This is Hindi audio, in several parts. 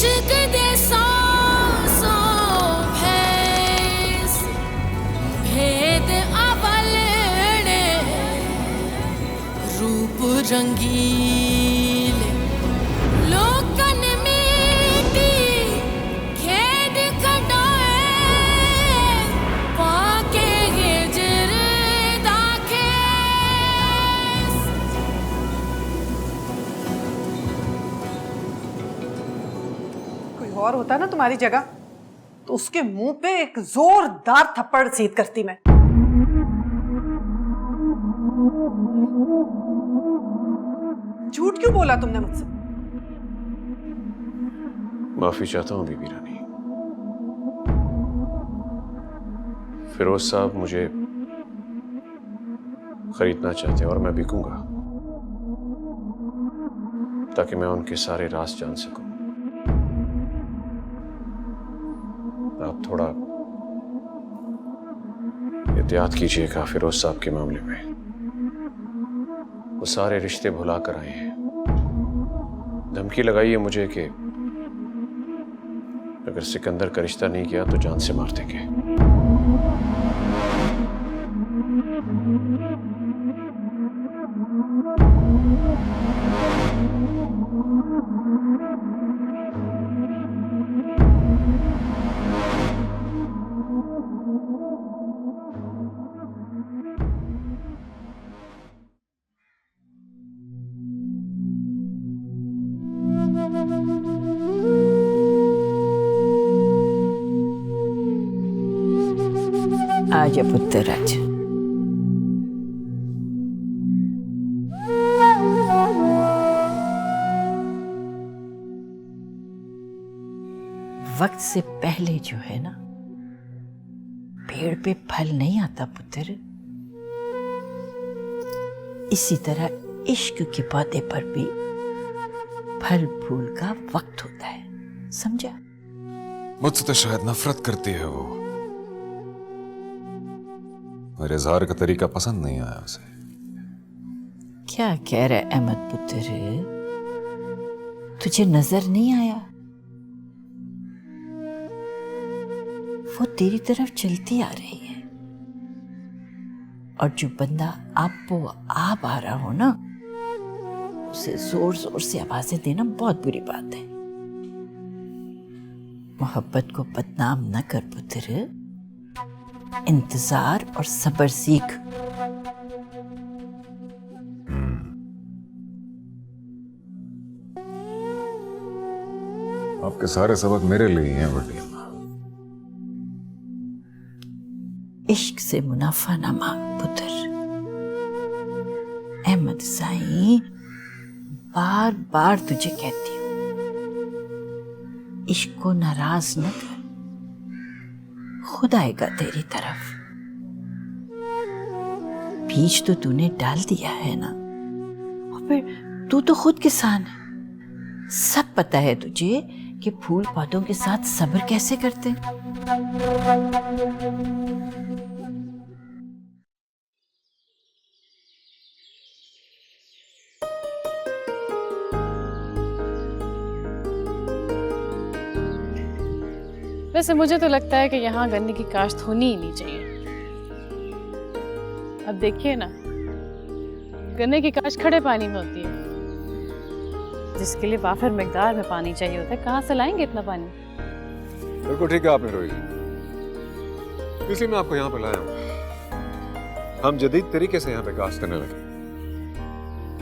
इश्क दे सौ भैस भेद अवलने रूप रंगीले लोकन मीठी खेद खटाए पाके हिजर दाखेस। कोई और होता ना तुम्हारी जगह तो उसके मुंह पे एक जोरदार थप्पड़ सीध करती मैं। झूठ क्यों बोला तुमने मुझसे? माफी चाहता हूं बीबी रानी। फिरोज साहब मुझे खरीदना चाहते हैं और मैं बिकूंगा ताकि मैं उनके सारे राज जान सकूं। आप थोड़ा एहतियात कीजिएगा फिरोज साहब के मामले में। वो सारे रिश्ते भुला कर आए हैं। धमकी लगाइए मुझे कि अगर सिकंदर का रिश्ता नहीं किया तो जान से मार देंगे। आजा पुत्र आजा। वक्त से पहले जो है ना पेड़ पे फल नहीं आता पुत्र। इसी तरह इश्क के पौधे पर भी फल फूल का वक्त होता है, समझा? मुझसे तो शायद नफरत करती है वो। मेरे इजहार का तरीका पसंद नहीं आया उसे। क्या कह रहा है अहमद पुत्र? तुझे नजर नहीं आया? वो तेरी तरफ चलती आ रही है और जो बंदा आपो आप आ रहा हो ना उसे जोर जोर से आवाजें देना बहुत बुरी बात है। मोहब्बत को बदनाम न कर पुत्र। इंतजार और सब्र सीख। आपके सारे सबक मेरे लिए ही हैं बड़ी अम्मा। इश्क से मुनाफा ना मांग पुत्र। अहमद साईं बार बार तुझे कहती हूँ इश्क को नाराज न कर। खुद आएगा तेरी तरफ। बीज तो तूने डाल दिया है ना, और फिर तू तो खुद किसान है। सब पता है तुझे कि फूल पौधों के साथ सब्र कैसे करते हैं। वैसे मुझे तो लगता है कि यहाँ गन्ने की काश्त होनी ही नहीं चाहिए। अब देखिए ना, गन्ने की काश्त खड़े पानी में होती है, जिसके लिए वाफिर मिकदार में पानी चाहिए होता है। कहाँ से लाएंगे इतना पानी? बिल्कुल ठीक है आपने रोई, इसलिए मैं आपको यहाँ पे लाया हूँ। हम जदीद तरीके से यहाँ पे काश्त करने लगे।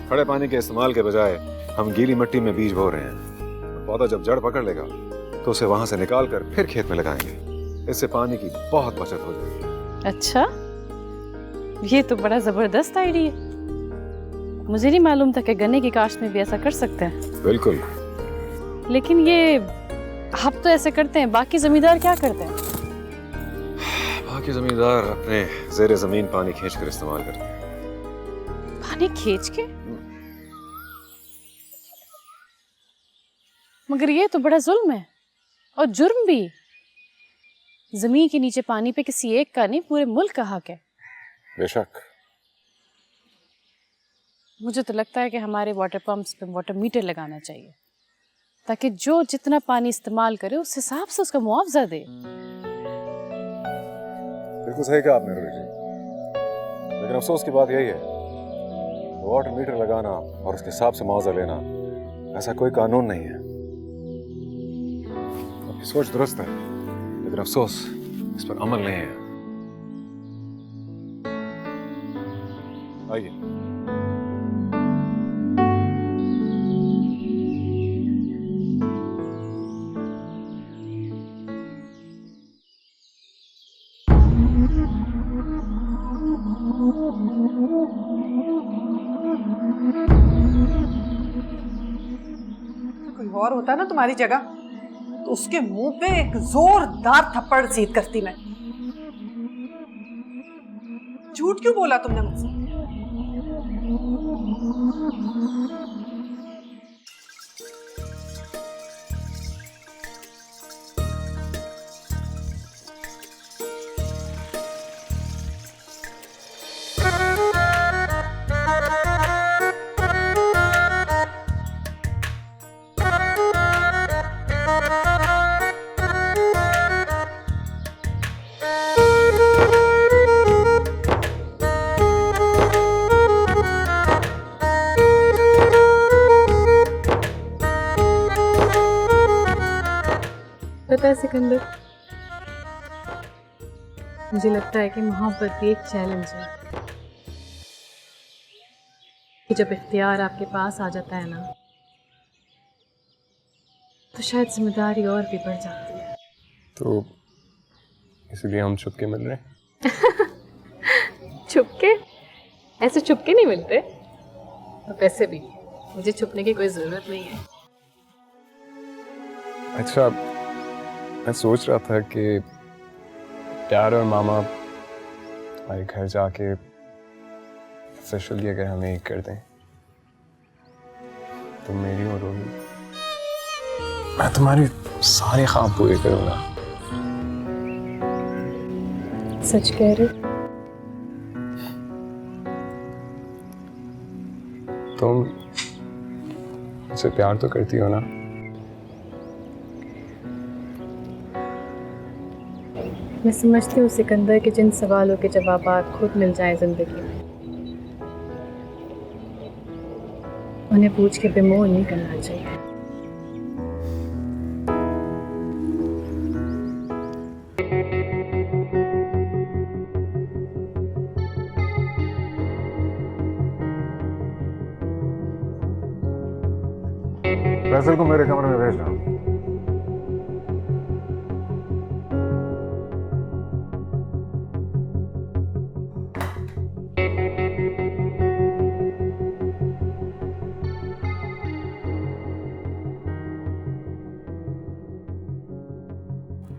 खड़े पानी के इस्तेमाल के बजाय हम गीली मिट्टी में बीज बो रहे हैं। पौधा जब जड़ पकड़ लेगा तो उसे वहां से निकाल कर फिर खेत में लगाएंगे। इससे पानी की बहुत बचत हो जाएगी। अच्छा, ये तो बड़ा जबरदस्त आइडिया। मुझे नहीं मालूम था कि गन्ने की काश्त में भी ऐसा कर सकते हैं। बिल्कुल। लेकिन ये आप तो ऐसे करते हैं, बाकी जमींदार क्या करते हैं? बाकी जमींदार अपने जेरे जमीन पानी खींच कर इस्तेमाल करते हैं। पानी खींच के? मगर ये तो बड़ा जुल्म है और जुर्म भी। जमीन के नीचे पानी पे किसी एक का नहीं, पूरे मुल्क का हक है। बेशक। मुझे तो लगता है कि हमारे वाटर पंप्स पे वाटर मीटर लगाना चाहिए ताकि जो जितना पानी इस्तेमाल करे उस हिसाब से उसका मुआवजा दे। बिल्कुल सही कहा आपने रोहित जी, लेकिन अफसोस की बात यही है, वाटर मीटर लगाना और उसके हिसाब से मुआवजा लेना ऐसा कोई कानून नहीं है। आपकी सोच दुरुस्त है, लेकिन अफसोस इस पर अमल नहीं है। आइए। कोई और होता ना तुम्हारी जगह तो उसके मुंह पे एक जोरदार थप्पड़ सीध करती मैं। झूठ क्यों बोला तुमने मुझसे? पता है सिकंदर, मुझे लगता है कि मोहब्बत भी एक चैलेंज है कि जब इख्तियार आपके पास आ जाता है ना तो शायद जिम्मेदारी और भी बढ़ जाती है। तो इसलिए हम छुप के मिल रहे हैं। छुपके? ऐसे छुपके नहीं मिलते। और वैसे भी मुझे छुपने की कोई जरूरत नहीं है। अच्छा, मैं सोच रहा था कि डैड और मामा हमारे घर जाके ऑफिशियली अगर हमें एक कर दें तो मेरी और होगी, मैं तुम्हारे सारे ख्वाब पूरे करूंगा। सच कह रहे? तुम मुझसे प्यार तो करती हो ना? मैं समझती हूँ सिकंदर कि जिन सवालों के जवाब खुद मिल जाएं जिंदगी में, उन्हें पूछ के बेमोह नहीं करना चाहिए। फैसल को मेरे कमरे में भेजना।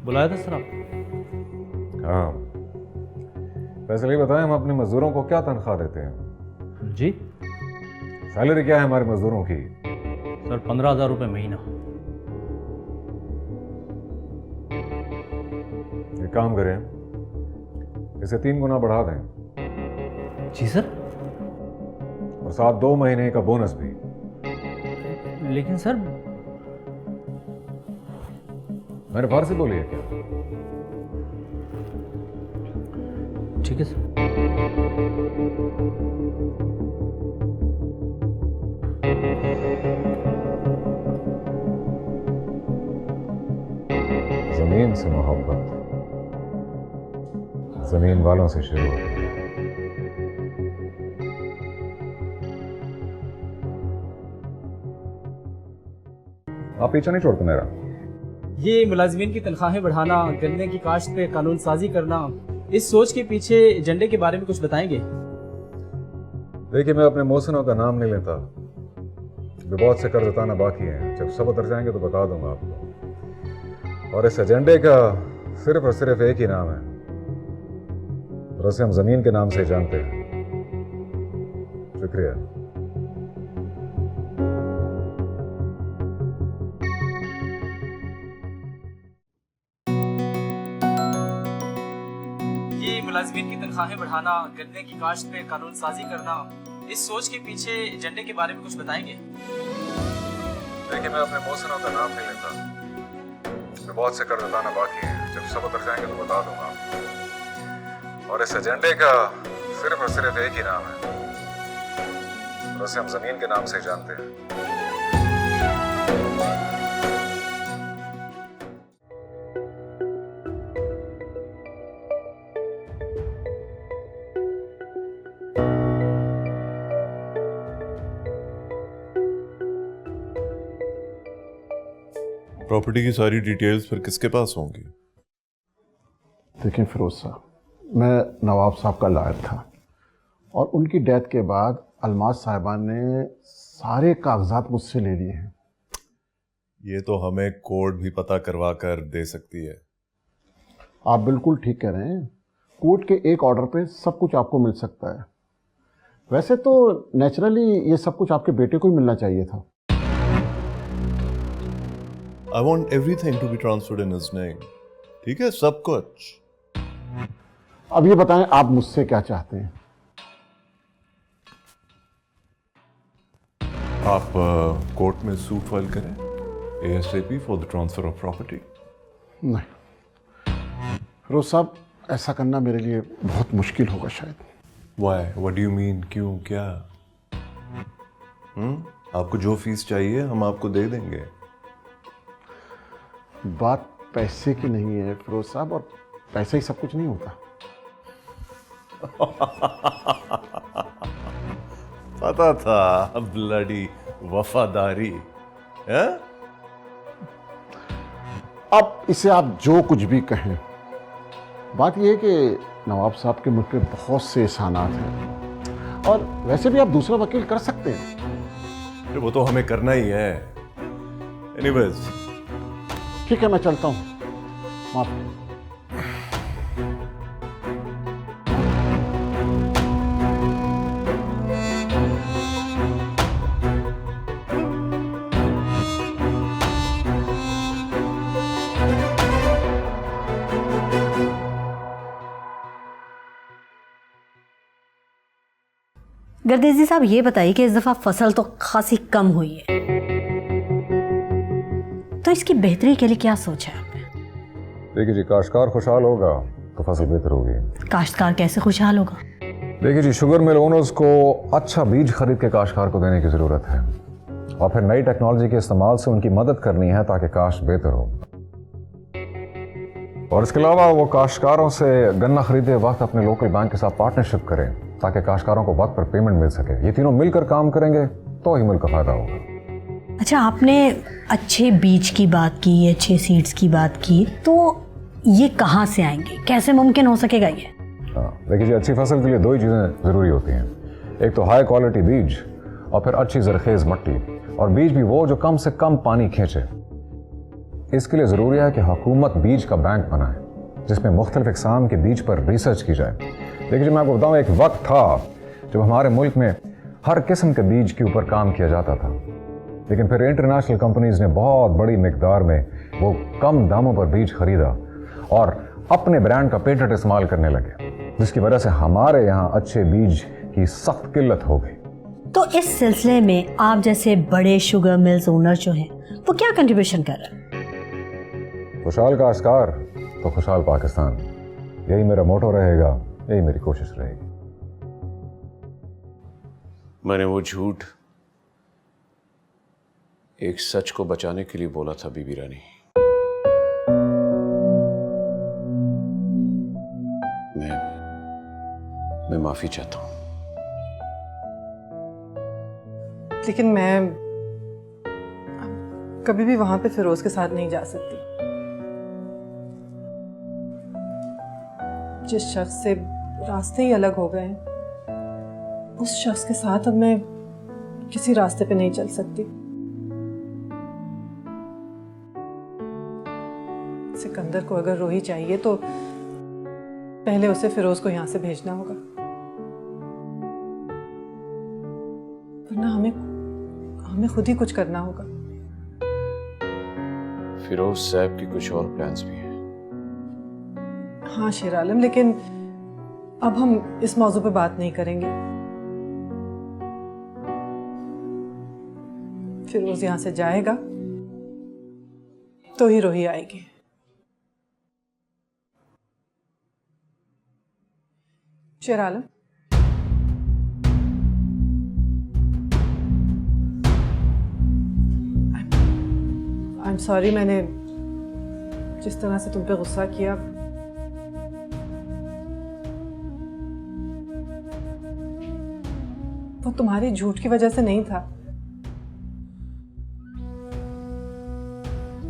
बुलाया था सर आप? हाँ, फैसल ये बताएं, हम अपने मजदूरों को क्या तनख्वाह देते हैं? जी सैलरी क्या है हमारे मजदूरों की? सर 15,000 रुपये महीना। एक काम करें, इसे 3 गुना बढ़ा दें जी सर। और साथ 2 महीने का बोनस भी। लेकिन सर मैंने फारसी बोली है क्या? ठीक है सर। जमीन से मोहब्बत जमीन वालों से शुरू होती है। आप पीछा नहीं छोड़ते मेरा। ये मुलाजिमीन की तनख्वाहें बढ़ाना, गन्ने की काश्त पे कानून साजी करना, इस सोच के पीछे एजेंडे के बारे में कुछ बताएंगे? देखिए, मैं अपने मोहसिनों का नाम नहीं लेता, बहुत से कर्ज उतारना बाकी है। जब सब उतर जाएंगे तो बता दूंगा आपको। और इस एजेंडे का सिर्फ और सिर्फ एक ही नाम है, और उसे हम जमीन के नाम से जानते हैं। शुक्रिया। ये मुलाजिमीन की तनख्वाहें बढ़ाना, गन्ने की काश्त पे कानून साजी करना, इस सोच के पीछे एजेंडे के बारे में कुछ बताएंगे? देखिए, मैं अपने मोहसिनों का नाम नहीं लेता। मैं बहुत से कर्ज बताना बाकी है, जब सब उतर जाएंगे तो बता दूंगा। और इस एजेंडे का सिर्फ और सिर्फ एक ही नाम है, और उसे हम जमीन के नाम से ही जानते हैं। प्रॉपर्टी की सारी डिटेल्स फिर किसके पास होंगी? देखिए फिरोज साहब, मैं नवाब साहब का लायर था और उनकी डेथ के बाद अलमाज साहिबा ने सारे कागजात मुझसे ले लिए हैं। ये तो हमें कोर्ट भी पता करवा कर दे सकती है। आप बिल्कुल ठीक कह रहे हैं, कोर्ट के एक ऑर्डर पे सब कुछ आपको मिल सकता है। वैसे तो नेचुरली ये सब कुछ आपके बेटे को ही मिलना चाहिए था। I want everything to be transferred in his name. ठीक है, सब कुछ। अब ये बताएं आप मुझसे क्या चाहते हैं? आप कोर्ट में सूट फाइल करें ASAP for the transfer of property. नहीं फिरोज साहब, ऐसा करना मेरे लिए बहुत मुश्किल होगा शायद। Why? What do you mean? क्यों, क्या? आपको जो फीस चाहिए हम आपको दे देंगे। बात पैसे की नहीं है फिरोज साहब, और पैसा ही सब कुछ नहीं होता। पता था, ब्लडी वफादारी है? अब इसे आप जो कुछ भी कहें, बात यह है कि नवाब साहब के मुझ पे बहुत से एहसानात हैं, और वैसे भी आप दूसरा वकील कर सकते हैं। अरे वो तो हमें करना ही है। Anyways, ठीक है, मैं चलता हूँ। माफ। गर्देजी साहब, ये बताइए कि इस दफा फसल तो खासी कम हुई है, तो इसकी बेहतरी के लिए क्या सोचा है आपने? देखिए जी, काश्तकार खुशहाल होगा तो फसल बेहतर होगी। काश्तकार कैसे खुशहाल होगा? देखिए जी, शुगर मिल ओनर्स को अच्छा बीज खरीद के काश्तकार को देने की ज़रूरत है, और फिर नई टेक्नोलॉजी के इस्तेमाल से उनकी मदद करनी है ताकि काश्त बेहतर हो। और इसके अलावा वो काश्तकारों से गन्ना खरीदे वक्त अपने लोकल बैंक के साथ पार्टनरशिप करें ताकि काश्तकारों को वक्त पर पेमेंट मिल सके। ये तीनों मिलकर काम करेंगे तो ही मुल्क का फायदा होगा। अच्छा, आपने अच्छे बीज की बात की, अच्छे सीड्स की बात की, तो ये कहाँ से आएंगे, कैसे मुमकिन हो सकेगा ये? देखिए जी, अच्छी फसल के लिए दो ही चीज़ें ज़रूरी होती हैं, एक तो हाई क्वालिटी बीज और फिर अच्छी जरखेज़ मट्टी, और बीज भी वो जो कम से कम पानी खींचे। इसके लिए ज़रूरी है कि हुकूमत बीज का बैंक बनाए जिसमें मुख्तलिफ इक़साम के बीज पर रिसर्च की जाए। देखिए जी, मैं आपको बताऊँ, एक वक्त था जब हमारे मुल्क में हर किस्म के बीज के ऊपर काम किया जाता था, लेकिन फिर इंटरनेशनल कंपनीज ने बहुत बड़ी मिकदार में वो कम दामों पर बीज खरीदा और अपने ब्रांड का पेटेंट इस्तेमाल करने लगे, जिसकी वजह से हमारे यहाँ अच्छे बीज की सख्त किल्लत हो गई। तो इस सिलसिले में आप जैसे बड़े शुगर मिल्स ओनर जो हैं, वो क्या कंट्रीब्यूशन कर रहे हैं? खुशहाल काश्तकार तो खुशहाल पाकिस्तान, यही मेरा मोटो रहेगा, यही मेरी कोशिश रहेगी। मैंने वो झूठ एक सच को बचाने के लिए बोला था बीबी रानी। मैं माफी चाहता हूं। लेकिन मैं कभी भी वहां पे फिरोज के साथ नहीं जा सकती। जिस शख्स से रास्ते ही अलग हो गए हैं, उस शख्स के साथ अब मैं किसी रास्ते पे नहीं चल सकती। सिकंदर को अगर रोही चाहिए तो पहले उसे फिरोज को यहां से भेजना होगा, वरना हमें खुद ही कुछ करना होगा। फिरोज साहब की कुछ और प्लान्स भी हैं। हाँ शेर आलम, लेकिन अब हम इस मौजू पे बात नहीं करेंगे। फिरोज यहाँ से जाएगा तो ही रोही आएगी। शेरालम, आई एम सॉरी, मैंने जिस तरह से तुम पे गुस्सा किया। वो तुम्हारी झूठ की वजह से नहीं था,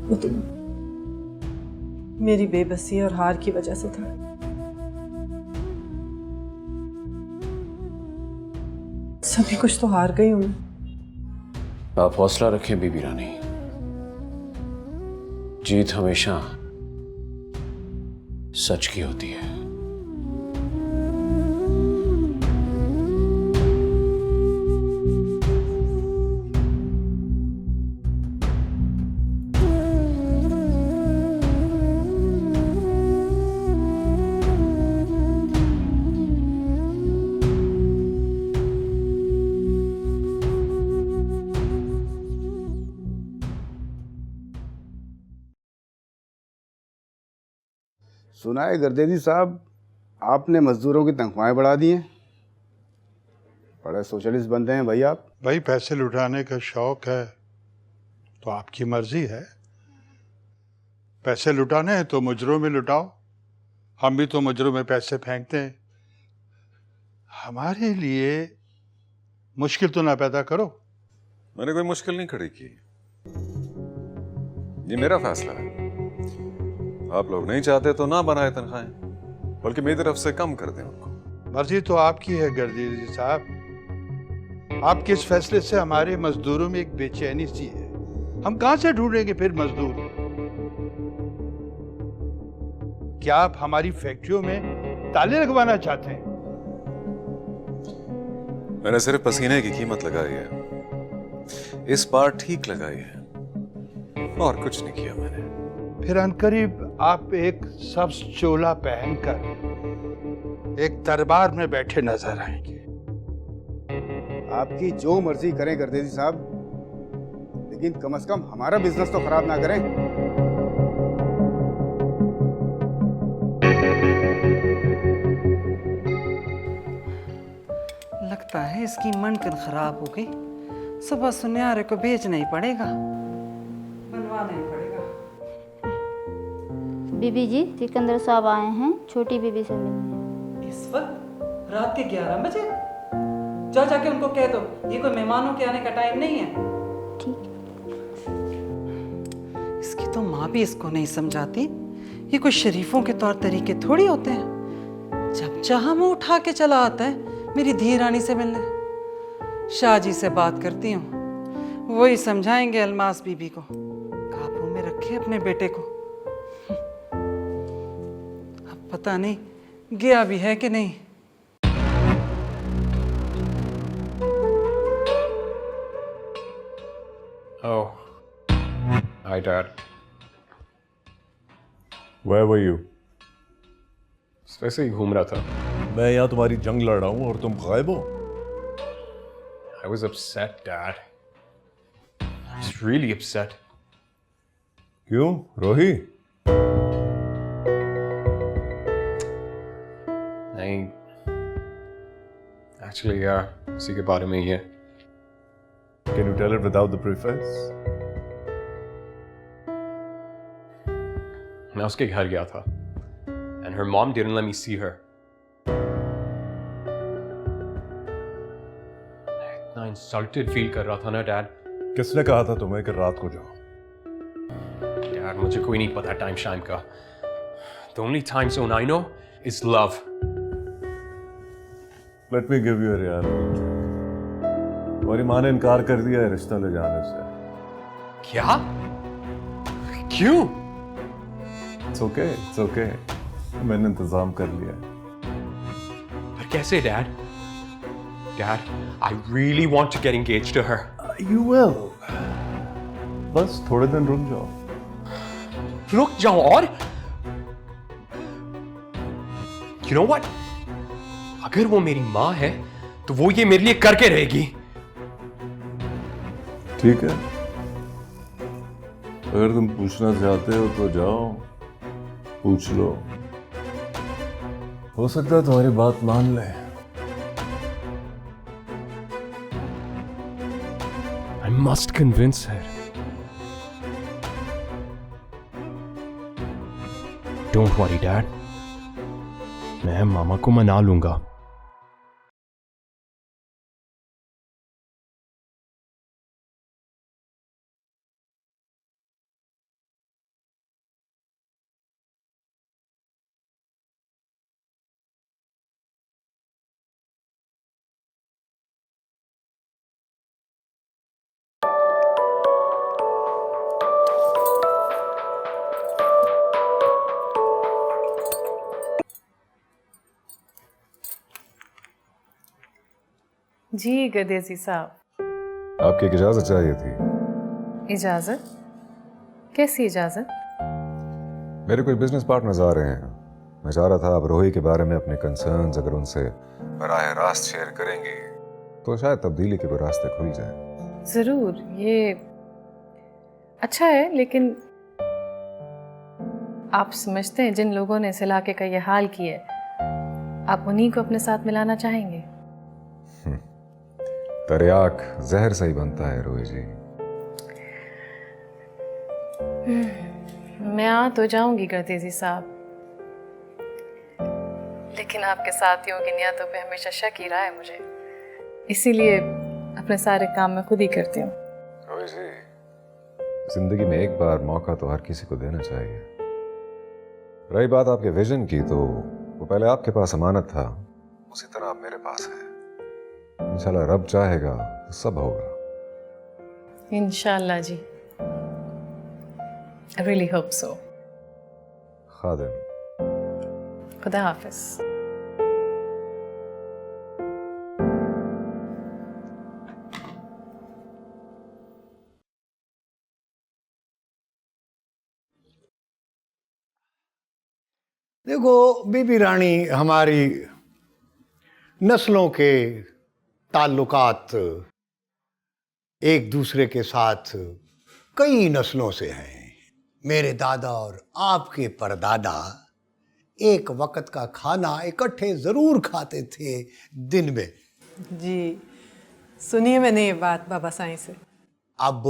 वो तुम मेरी बेबसी और हार की वजह से था। सभी कुछ तो हार गई हूं मैं। आप हौसला रखें बीबी रानी, जीत हमेशा सच की होती है। सुना है गर्देजी साहब, आपने मजदूरों की तनख्वाहें बढ़ा दी हैं। बड़े सोशलिस्ट बनते हैं भाई आप। भाई पैसे लुटाने का शौक है तो आपकी मर्जी है। पैसे लुटाने हैं तो मुजरों में लुटाओ, हम भी तो मुजरों में पैसे फेंकते हैं। हमारे लिए मुश्किल तो ना पैदा करो। मैंने कोई मुश्किल नहीं खड़ी की, ये मेरा फैसला है। आप लोग नहीं चाहते तो ना बनाए तनख्वाहें, बल्कि मेरी तरफ से कम कर दें उनको। मर्जी तो आपकी है गर्देजी साहब। आपके इस फैसले से हमारे मजदूरों में एक बेचैनी सी है। हम कहां से ढूंढेंगे फिर मजदूर? क्या आप हमारी फैक्ट्रियों में ताले लगवाना चाहते हैं? मैंने सिर्फ पसीने की कीमत लगाई है, इस बार ठीक लगाई है, और कुछ नहीं किया मैंने। फिर अनकरीब आप एक सब्ज चोला पहनकर एक दरबार में बैठे नजर आएंगे। आपकी जो मर्जी करें गर्देजी साहब, लेकिन कम से कम हमारा बिजनेस तो खराब ना करें। लगता है इसकी मनकन खराब हो गई। सुबह सुनियारे को भेजना ही पड़ेगा, बनवाना ही पड़ेगा। बीबी जी, सिकंदर साहब आए हैं छोटी बीबी से मिलने। इस वक्त रात के 11 बजे? जा जाके उनको कह दो ये कोई मेहमानों के आने का टाइम नहीं है। ठीक। इसकी तो माँ भी इसको नहीं समझाती। ये कोई शरीफों के तौर तरीके थोड़ी होते हैं। जब चाह मुंह उठा के चला आता है मेरी धी रानी से मिलने। शाह जी से बात करती हूँ, वही समझाएंगे अलमास बीबी को काबू में रखे अपने बेटे को। अब पता नहीं गया भी है कि नहीं। Oh, hi Dad. Where were you? वैसे ही घूम रहा था। मैं यहाँ तुम्हारी जंग लड़ रहा हूँ और तुम गायब हो। I was upset, Dad. I was really upset. क्यों, रोही? नहीं, actually yeah, इसी के बारे में ही है। Can you tell it without the preface? मैं उसके घर गया था, and her mom didn't let me see her. मैं इतना insulted feel कर रहा था ना, Dad. किसने कहा था तुम्हें कि रात को जाओ? Dad, मुझे कोई नहीं पता टाइम शाइम का। The only time zone I know is love. Let me give you a reality check. तुम्हारी माँ ने इनकार कर दिया है रिश्ता ले जाने से। क्या? क्यों? It's okay, it's okay. मैंने इंतजाम कर लिया है। पर कैसे, Dad? Dad, I really want to get engaged to her. You will. बस थोड़े दिन रुक जाओ। रुक जाऊं और? You know what? अगर वो मेरी माँ है, तो वो ये मेरे लिए करके रहेगी। ठीक है। अगर तुम पूछना चाहते हो तो जाओ, पूछ लो। हो सकता है तुम्हारी बात मान ले। I must convince her. Don't worry, Dad. मैं मामा को मना लूंगा। जी गदेजी साहब, आपकी एक इजाजत चाहिए थी। इजाजत? कैसी इजाजत? मेरे कोई बिजनेस पार्टनर्स आ रहे हैं। मैं चाह रहा था आप रोही के बारे में अपने कंसर्न्स अगर उनसे बराह रास्त शेयर करेंगी तो शायद तब्दीली के कोई रास्ते खुल जाए। जरूर, ये अच्छा है, लेकिन आप समझते हैं जिन लोगों ने इस इलाके का ये हाल किया है, आप उन्हीं को अपने साथ मिलाना चाहेंगे? तरियाक जहर से ही बनता है रोही जी। मैं आ तो जाऊंगी गर्देजी साहब, लेकिन आपके साथियों की नियतों पे हमेशा शक ही रहा है मुझे, इसीलिए अपने सारे काम मैं खुद ही करती हूँ। रोही जी, जिंदगी में एक बार मौका तो हर किसी को देना चाहिए। रही बात आपके विजन की, तो वो पहले आपके पास अमानत था, उसी तरह आप मेरे पास है। इंशाल्लाह रब चाहेगा तो सब होगा। इंशाल्लाह जी, I really hope so. खादिम। खुदा हाफिज। देखो बीबी रानी, हमारी नस्लों के ताल्लुकात एक दूसरे के साथ कई नस्लों से हैं। मेरे दादा और आपके परदादा एक वक्त का खाना इकट्ठे जरूर खाते थे दिन में। जी सुनिए मैंने ये बात बाबा साईं से। अब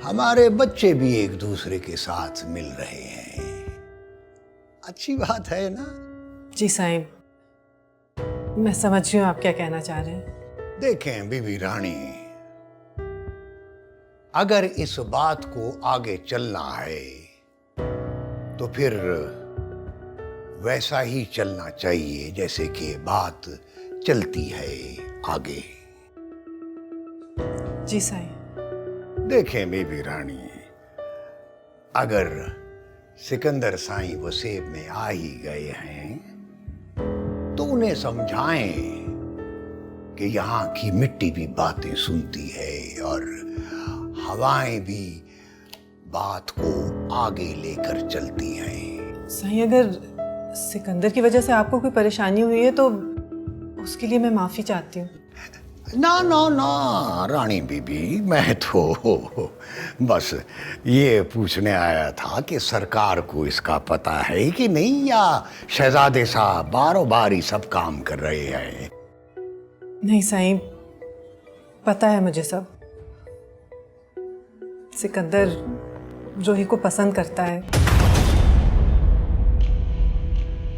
हमारे बच्चे भी एक दूसरे के साथ मिल रहे हैं, अच्छी बात है ना? जी साईं, मैं समझ रही हूँ आप क्या कहना चाह रहे हैं। देखें बीबी रानी, अगर इस बात को आगे चलना है तो फिर वैसा ही चलना चाहिए जैसे कि बात चलती है आगे। जी साईं। देखें बीबी रानी, अगर सिकंदर साईं वसेब में आ ही गए हैं तो उन्हें समझाएं कि यहाँ की मिट्टी भी बातें सुनती है और हवाएं भी बात को आगे लेकर चलती हैं। साईं, अगर सिकंदर की वजह से आपको कोई परेशानी हुई है तो उसके लिए मैं माफी चाहती हूँ। ना ना ना रानी बीबी, मैं तो बस ये पूछने आया था कि सरकार को इसका पता है कि नहीं, या शहजादे साहब बारों बार ही सब काम कर रहे हैं। नहीं साईं, पता है मुझे सब। सिकंदर रोही को पसंद करता है,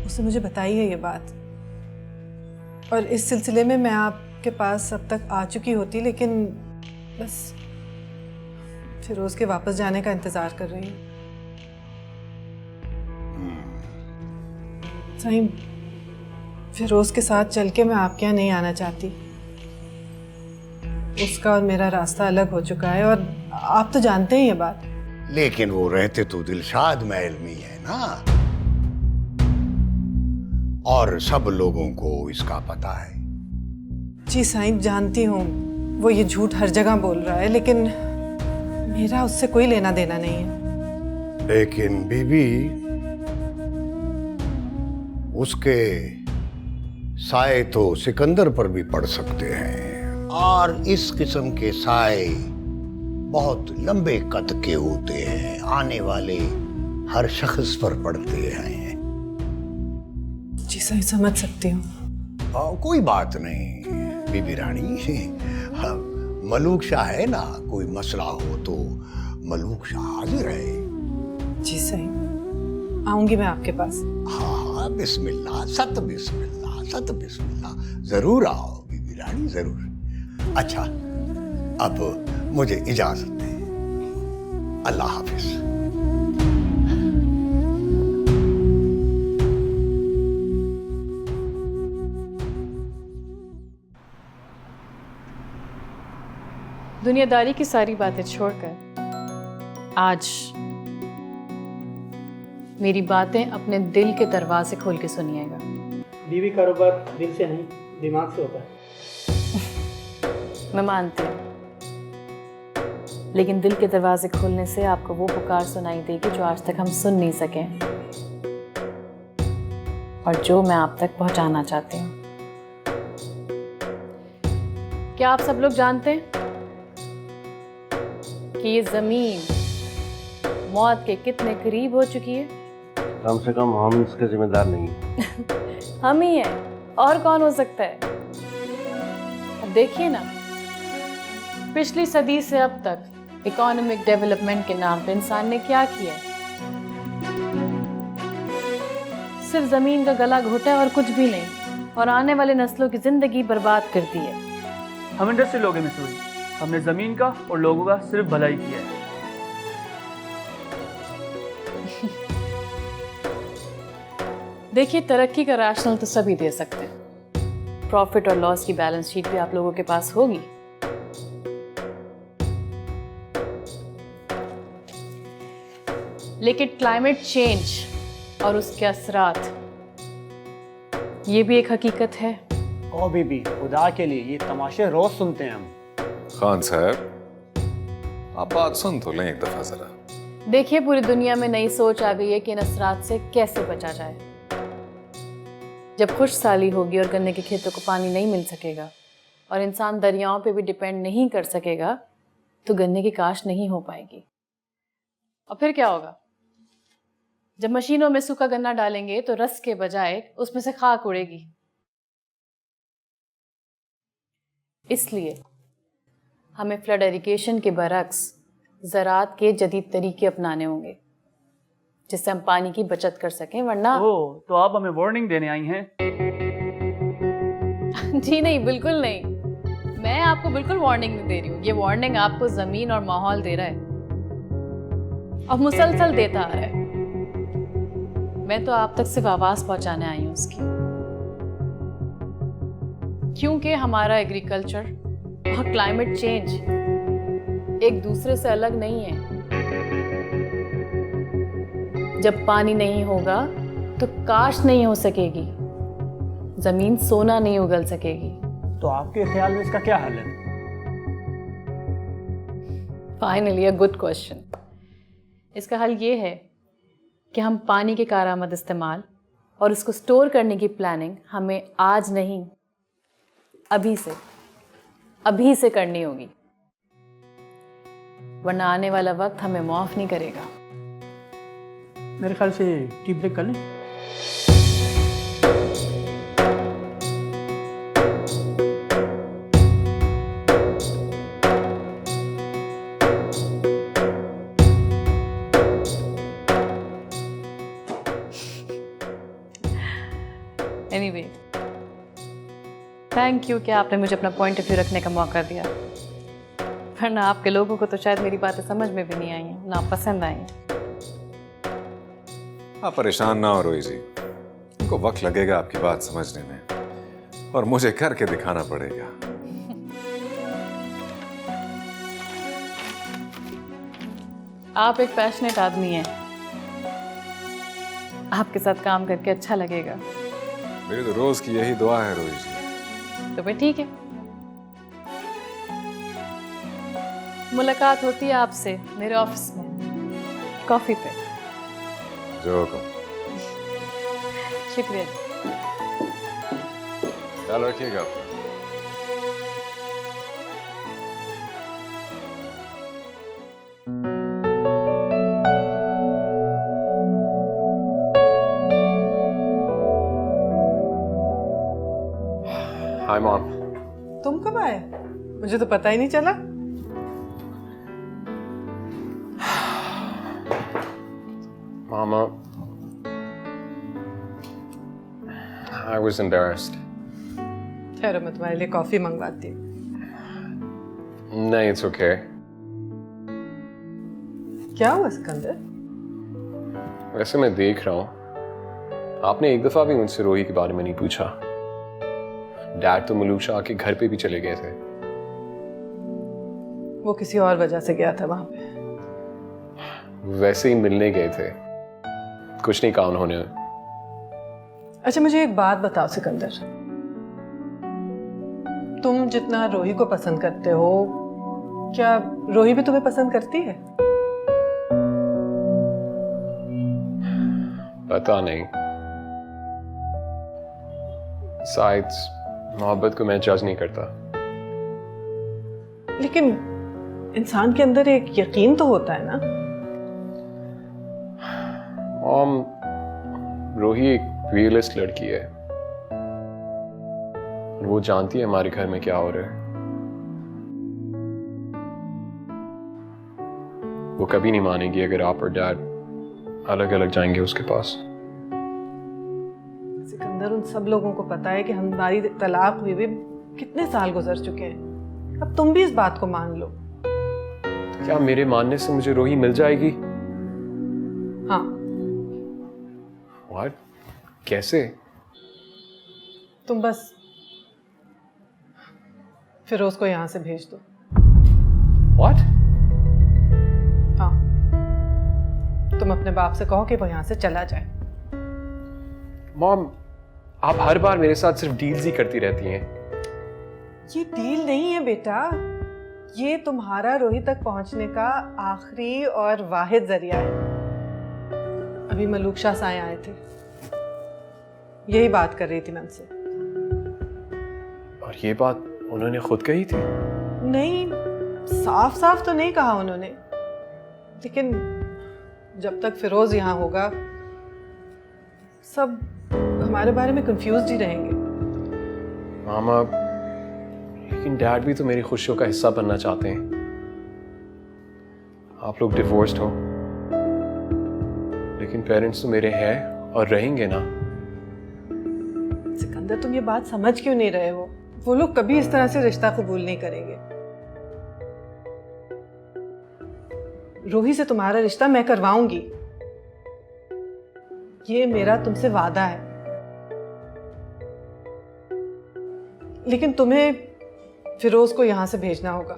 उसने मुझे बताई है ये बात, और इस सिलसिले में मैं आपके पास अब तक आ चुकी होती, लेकिन बस फिरोज के वापस जाने का इंतजार कर रही हूँ। साईं, फिरोज के साथ चल के मैं आपके यहाँ नहीं आना चाहती। उसका और मेरा रास्ता अलग हो चुका है और आप तो जानते हैं ये बात। लेकिन वो रहते तो दिलशाद महल में है ना, और सब लोगों को इसका पता है। जी साईं, जानती हूँ वो ये झूठ हर जगह बोल रहा है, लेकिन मेरा उससे कोई लेना देना नहीं है। लेकिन बीबी, उसके साए तो सिकंदर पर भी पड़ सकते हैं, और इस किस्म के साए बहुत लंबे कद के होते हैं, आने वाले हर शख्स पर पड़ते हैं। जी सही, समझ सकती हूँ। कोई बात नहीं बीबी रानी, मलूक शाह है ना, कोई मसला हो तो मलूक शाह हाजिर है। जी सही, आऊंगी मैं आपके पास। हाँ बिस्मिल्लाह, सत बिस्मिल्लाह, सत बिस्मिल्लाह, जरूर आओ बीबी रानी, जरूर। अच्छा, अब मुझे इजाजत दें, अल्लाह हाफिज। दुनियादारी की सारी बातें छोड़कर आज मेरी बातें अपने दिल के दरवाजे खोल के सुनिएगा। बीवी कारोबार दिल से नहीं दिमाग से होता है। मैं मानती हूँ, लेकिन दिल के दरवाजे खोलने से आपको वो पुकार सुनाई देगी जो आज तक हम सुन नहीं सके और जो मैं आप तक पहुंचाना चाहती हूँ। क्या आप सब लोग जानते हैं कि ये जमीन मौत के कितने करीब हो चुकी है? कम से कम हम इसके जिम्मेदार नहीं हैं। हम ही हैं, और कौन हो सकता है? अब देखिए ना, पिछली सदी से अब तक इकोनॉमिक डेवलपमेंट के नाम पे इंसान ने क्या किया है? सिर्फ जमीन का गला घोटा है और कुछ भी नहीं, और आने वाले नस्लों की जिंदगी बर्बाद कर दी है। हम इंडस्ट्री लोग हैं मिसूरी, हमने जमीन का और लोगों का सिर्फ भलाई किया है। देखिए, तरक्की का रैशनल तो सभी दे सकते हैं, प्रॉफिट और लॉस की बैलेंस शीट भी आप लोगों के पास होगी, लेकिन क्लाइमेट चेंज और उसके असरात, ये भी एक हकीकत है। ओ बीबी, खुदा के लिए ये तमाशे रोज सुनते हैं हम। खान साहब, आप बात सुन तो लें एक दफा जरा। देखिए, पूरी दुनिया में नई सोच आ गई है कि इन असरात से कैसे बचा जाए। जब खुशहाली होगी और गन्ने के खेतों को पानी नहीं मिल सकेगा और इंसान दरियाओं पे भी डिपेंड नहीं कर सकेगा, तो गन्ने की काश्त नहीं हो पाएगी। और फिर क्या होगा? जब मशीनों में सूखा गन्ना डालेंगे तो रस के बजाय उसमें से खाक उड़ेगी। इसलिए हमें फ्लड इरिगेशन के बरक्स ज़राअत के जदीद तरीके अपनाने होंगे, जिससे हम पानी की बचत कर सकें, वरना तो आप हमें वार्निंग देने आई हैं? जी नहीं, बिल्कुल नहीं। मैं आपको बिल्कुल वार्निंग नहीं दे रही हूँ। ये वार्निंग आपको जमीन और माहौल दे रहा है और मुसलसल देता आ रहा है। मैं तो आप तक सिर्फ आवाज पहुंचाने आई हूँ उसकी, क्योंकि हमारा एग्रीकल्चर और क्लाइमेट चेंज एक दूसरे से अलग नहीं है। जब पानी नहीं होगा तो काश्त नहीं हो सकेगी, जमीन सोना नहीं उगल सकेगी। तो आपके ख्याल में इसका क्या हल है? Finally a good question. इसका हल ये है कि हम पानी के कारआमद इस्तेमाल और इसको स्टोर करने की प्लानिंग हमें आज नहीं, अभी से करनी होगी, वरना आने वाला वक्त हमें माफ नहीं करेगा। मेरे ख्याल से टी ब्रेक कर लें। एनीवे, थैंक यू कि आपने मुझे अपना पॉइंट ऑफ व्यू रखने का मौका दिया, वरना आपके लोगों को तो शायद मेरी बातें समझ में भी नहीं आई हैं, ना पसंद आई हैं। आप परेशान ना हो रोई जी, इनको वक्त लगेगा आपकी बात समझने में, और मुझे करके दिखाना पड़ेगा। आप एक पैशनेट आदमी हैं, आपके साथ काम करके अच्छा लगेगा। मेरी तो रोज की यही दुआ है रोई जी। तो फिर ठीक है, मुलाकात होती है आपसे मेरे ऑफिस में कॉफी पे। जो हुक्म। शुक्रिया। ख्याल रखिएगा अपना। Hi mom. तुम कब आए? मुझे तो पता ही नहीं चला। मामा, I was embarrassed. ठहरो, मैं तुम्हारे लिए कॉफी मंगवाती हूँ। नहीं, it's okay. क्या हुआ सिकंदर? वैसे मैं देख रहा हूँ आपने एक दफा भी मुझसे रोही के बारे में नहीं पूछा। डैड तो मलूक शाह के घर पे भी चले गए थे। वो किसी और वजह से गया था वहां पे। वैसे ही मिलने गए थे, कुछ नहीं कहा उन्होंने। अच्छा मुझे एक बात बताओ सिकंदर, तुम जितना रोही को पसंद करते हो, क्या रोही भी तुम्हें पसंद करती है? पता नहीं। Besides, मोहब्बत को मैं जज नहीं करता। लेकिन इंसान के अंदर एक यकीन तो होता है ना। मॉम, रोही एक रियलिस्ट लड़की है। वो जानती है हमारे घर में क्या हो रहा है। वो कभी नहीं मानेगी अगर आप और डैड अलग अलग जाएंगे उसके पास। सिकंदर, उन सब लोगों को पता है कि हमारी तलाक हुई भी कितने साल गुजर चुके हैं। अब तुम भी इस बात को मान लो। क्या मेरे मानने से मुझे रोही मिल जाएगी? हाँ। What? कैसे? तुम बस फिरोज को यहां से भेज दो। What? हाँ, तुम अपने बाप से कहो कि वो यहां से चला जाए। मॉम, आप हर बार मेरे साथ सिर्फ डील्स ही करती रहती हैं। ये डील नहीं है बेटा, ये तुम्हारा रोही तक पहुंचने का आखिरी और वाहिद जरिया है। अभी मलूक शाह साए आए थे, यही बात कर रही थी मैं उनसे। और ये बात उन्होंने खुद कही थी? नहीं, साफ साफ तो नहीं कहा उन्होंने, लेकिन जब तक फिरोज यहाँ होगा सब हमारे बारे में कंफ्यूज ही रहेंगे। मामा, लेकिन डैड भी तो मेरी खुशियों का हिस्सा बनना चाहते हैं। आप लोग डिवोर्स्ड हो, लेकिन पेरेंट्स तो मेरे हैं और रहेंगे ना। सिकंदर, तुम ये बात समझ क्यों नहीं रहे हो? वो लोग कभी इस तरह से रिश्ता कबूल नहीं करेंगे। रोही से तुम्हारा रिश्ता मैं करवाऊंगी, ये मेरा तुमसे वादा है। लेकिन तुम्हें फिरोज को यहां से भेजना होगा।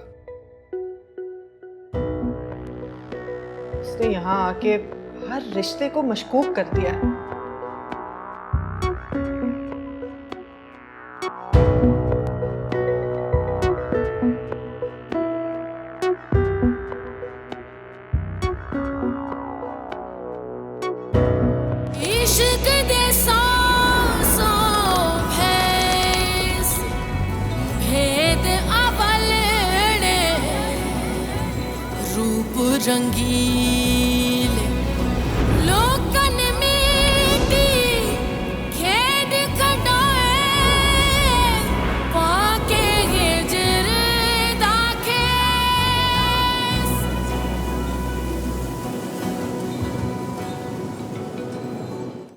उसने यहां आके हर रिश्ते को मशकूक कर दिया है। इश्क दे सांसों भैंस भेद अवलने रूप रंगी